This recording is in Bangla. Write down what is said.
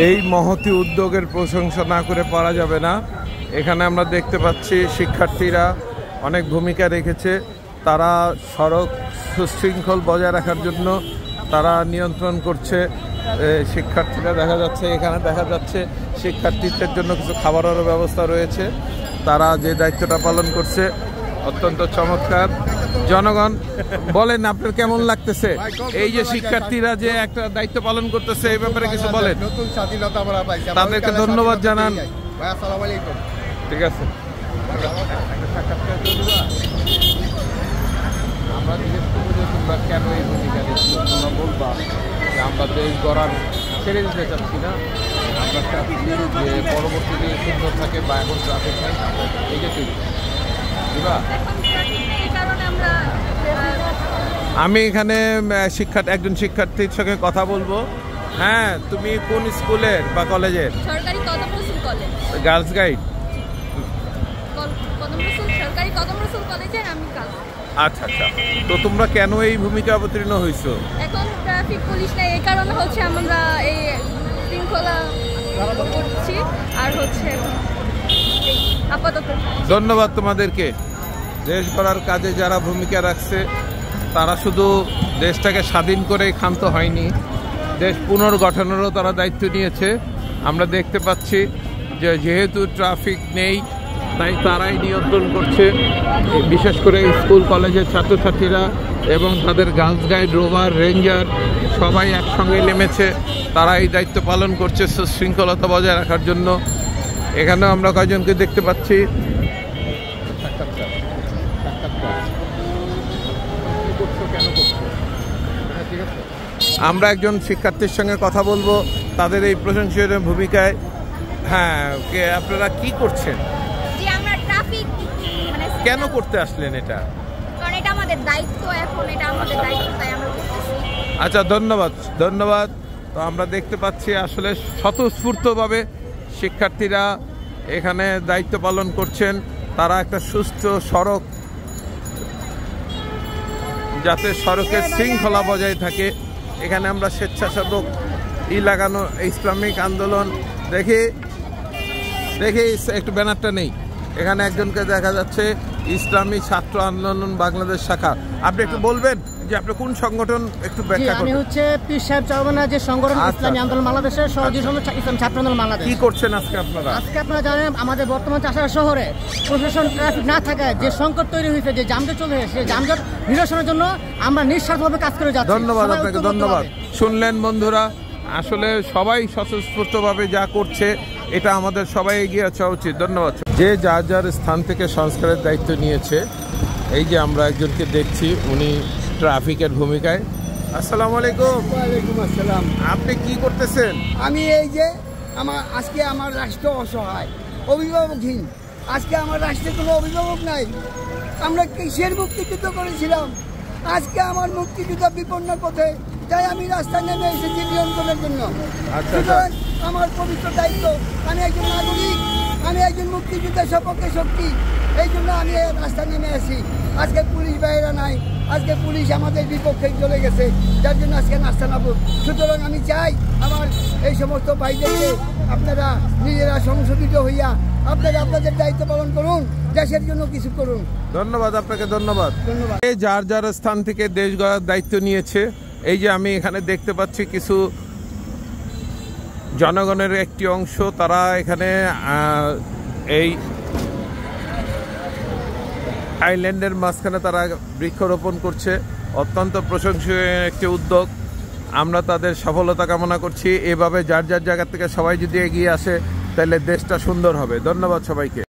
এই মহতি উদ্যোগের প্রশংসা না করে পারা যাবে না। এখানে আমরা দেখতে পাচ্ছি শিক্ষার্থীরা অনেক ভূমিকা রেখেছে। তারা সড়ক সুশৃঙ্খল বজায় রাখার জন্য তারা নিয়ন্ত্রণ করছে। শিক্ষার্থীরা দেখা যাচ্ছে, এখানে দেখা যাচ্ছে শিক্ষার্থীদের জন্য কিছু খাবারেরও ব্যবস্থা রয়েছে। তারা যে দায়িত্বটা পালন করছে অত্যন্ত চমৎকার। জনগণ বলেন, আপনার কেমন লাগতেছে এই যে শিক্ষার্থীরা যে একটা দায়িত্ব পালন করতেছে, এই ব্যাপারে কিছু বলেন। নতুন স্বাধীনতা আমরা পাইছি, তাদেরকে ধন্যবাদ জানান। আসসালামু আলাইকুম। ঠিক আছে, আমরা জিজ্ঞেস করবো যে তোমরা কেন এই ভূমিকা নিচ্ছ। তোমরা বলবা যে আমরা দেশ গড়ার ছেড়ে দিতে চাচ্ছি না, আমরা চাচ্ছি যে পরবর্তীতে সুন্দর থাকে বা এখন ট্রাফিক নেই, এই যে ঠিক দিবা। আমি এখানে একজন শিক্ষার্থীর সঙ্গে কথা বলবো। হ্যাঁ, তুমি কোন স্কুলের বা কলেজের? সরকারি কদম রসুল কলেজ, গার্লস গাইড। কদম রসুল সরকারি কদম রসুল কলেজের আমি গার্লস। আচ্ছা আচ্ছা, তো তোমরা কেন এই ভূমিকা অবতীর্ণ হয়েছো? এখন ট্রাফিক পুলিশ নেই, এই কারণে হচ্ছে আমরা এই শৃঙ্খলা করছি। আর হচ্ছে আপাতত ধন্যবাদ তোমাদেরকে। দেশ গড়ার কাজে যারা ভূমিকা রাখছে তারা শুধু দেশটাকে স্বাধীন করেই ক্ষান্ত হয়নি, দেশ পুনর্গঠনেরও তারা দায়িত্ব নিয়েছে। আমরা দেখতে পাচ্ছি যে যেহেতু ট্রাফিক নেই তাই তারাই নিয়ন্ত্রণ করছে, বিশেষ করে স্কুল কলেজের ছাত্রছাত্রীরা এবং তাদের গার্লস গাইড, রোভার, রেঞ্জার সবাই একসঙ্গে নেমেছে। তারা এই দায়িত্ব পালন করছে শৃঙ্খলতা বজায় রাখার জন্য। এখানেও আমরা কয়েকজনকে দেখতে পাচ্ছি। আমরা একজন শিক্ষার্থীর সঙ্গে কথা বলবো তাদের এই প্রশংসনীয় ভূমিকায়। হ্যাঁ, আপনারা কি করছেন? যে আমরা ট্রাফিক কেন করতে আসলেন এটা? কারণ এটা আমাদের দায়িত্ব, এখন এটা আমাদের দায়িত্ব, তাই আমরা করতেছি। আচ্ছা, ধন্যবাদ ধন্যবাদ। তো আমরা দেখতে পাচ্ছি আসলে স্বতঃস্ফূর্তভাবে শিক্ষার্থীরা এখানে দায়িত্ব পালন করছেন। তারা একটা সুস্থ সড়ক, যাতে সড়কের শৃঙ্খলা বজায় থাকে। এখানে আমরা স্বেচ্ছাসেবক লাগানো ইসলামিক আন্দোলন দেখি একটু ব্যানারটা নেই। এখানে একজনকে দেখা যাচ্ছে ইসলামী ছাত্র আন্দোলন বাংলাদেশ শাখা। আপনি একটু বলবেন যে আপনি কোন সংগঠন, একটু ব্যাখ্যা করুন। আমি হচ্ছে পীর সাহেব চরমনা যে সংগঠন ইসলামী আন্দোলন বাংলাদেশের সহযোগী ইসলাম ছাত্র আন্দোলন বাংলাদেশ। কি করছেন আজকে আপনারা? আজকে আপনারা জানেন আমাদের বর্তমান চাষার শহরে প্রশাসন ট্রাফিক না থাকায় যে সংকট তৈরি হয়েছে, যে যানজট চলে এসেছে, সেই যানজট নিরসনের জন্য আমরা নিঃস্বার্থভাবে কাজ করে যাচ্ছি। ধন্যবাদ আপনাকে, ধন্যবাদ। শুনলেন বন্ধুরা, আসলে সবাই স্বতঃস্ফূর্তভাবে যা করছে এটা আমাদের সবাই এগিয়ে আসা উচিত। ধন্যবাদ। যে যার যার স্থান থেকে সংস্কারের দায়িত্ব নিয়েছে, এই যে আমরা একজনকে দেখছি, উনি ট্রাফিকের ভূমিকায়। আসসালামু আলাইকুম। ওয়ালাইকুম আসসালাম। আপনি কি করতেছেন? আমি এই যে আজকে আমার রাষ্ট্র অসহায়, অভিভাবকহীন। আজকে আমার রাষ্ট্রে কোনো অভিভাবক নাই। আমরা কিসের মুক্তিযুদ্ধ করেছিলাম? আজকে আমার মুক্তিযুদ্ধ বিপন্ন পথে, তাই আমি রাস্তায় নেমে এসেছি নিয়ন্ত্রণের জন্য। সুতরাং আমার পবিত্র দায়িত্ব, আমি একজন নাগরিক, আমি একজন মুক্তিযুদ্ধের সপক্ষে শক্তি, এই জন্য আমি রাস্তায় নেমে আসি। আজকে পুলিশ বাইরা নাই, আজকে পুলিশ আমাদের বিপক্ষে চলে গেছে, যার জন্য আজকে রাস্তা নামব। সুতরাং আমি চাই আমার এই সমস্ত ভাইদেরকে আপনারা নিজেরা সংশোধিত হইয়া আপনারা আপনাদের দায়িত্ব পালন করুন, দেশের জন্য কিছু করুন। ধন্যবাদ আপনাকে, ধন্যবাদ। যার যার স্থান থেকে দেশ গড়ার দায়িত্ব নিয়েছে। এই যে আমি এখানে দেখতে পাচ্ছি কিছু জনগণের একটি অংশ, তারা এখানে এই আইল্যান্ডের মাঝখানে তারা বৃক্ষরোপণ করছে। অত্যন্ত প্রশংসনীয় একটি উদ্যোগ। আমরা তাদের সফলতা কামনা করছি। এভাবে যার যার জায়গা থেকে সবাই যদি এগিয়ে আসে তাহলে দেশটা সুন্দর হবে। ধন্যবাদ সবাইকে।